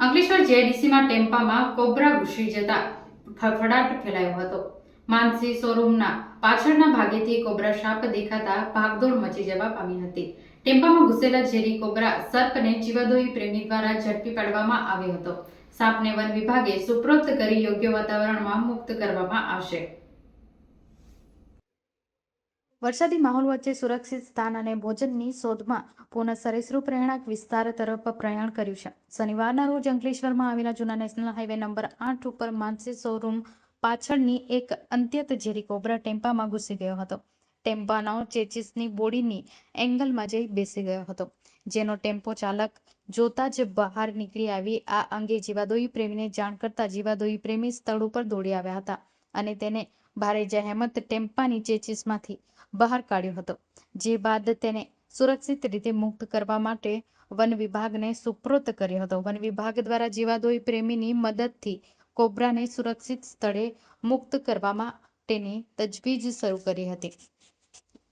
Ankleshwar જેડીસીમાં ટેમ્પામાં cobra ઘૂસી જતા ફફડાટ ફેલાયો હતો. માનસી શોરૂમના પાછળના ભાગેથી કોબ્રા સાપ દેખાતા ભાગદોડ મચી જવા પામી હતી. ટેમ્પામાં ઘૂસેલા ઝેરી કોબ્રા સર્પને જીવાદોઈ પ્રેમી દ્વારા ઝડપી પાડવામાં આવ્યો હતો. સાપને વન વિભાગે સુપ્રત કરી યોગ્ય વાતાવરણમાં મુક્ત કરવામાં આવશે. વરસાદી માહોલ વચ્ચે સુરક્ષિત સ્થાન અને ભોજનની શોધમાં પૂર્ણ સરીસૃપ રહેણાંક વિસ્તાર તરફ પ્રયાણ કર્યું છે. શનિવારના રોજ અંકલેશ્વરમાં આવેલા જૂના નેશનલ હાઈવે નંબર 8 ઉપર માનસી શોરૂમ પાછળની એક અત્યંત ઝેરી કોબ્રા ટેમ્પામાં ઘૂસી ગયો હતો. ટેમ્પાનો ચેચિસની બોડીની એંગલમાં જઈ બેસી ગયો હતો, જેનો ટેમ્પો ચાલક જોતા જ બહાર નીકળી આવી આ અંગે જીવાદોઈ પ્રેમીને જાણ કરતા જીવાદોઈ પ્રેમી સ્થળ ઉપર દોડી આવ્યા હતા અને તેને ભારે જહેમત ટેમ્પાની ચેચિસમાંથી બહાર કાઢ્યો હતો, જે બાદ તેને સુરક્ષિત રીતે મુક્ત કરવા માટે વન વિભાગને સુપ્રત કર્યો હતો. વન વિભાગ દ્વારા જીવાદોઈ પ્રેમીની મદદથી કોબ્રાને સુરક્ષિત સ્થળે મુક્ત કરવા માટેની તજવીજ શરૂ કરી હતી.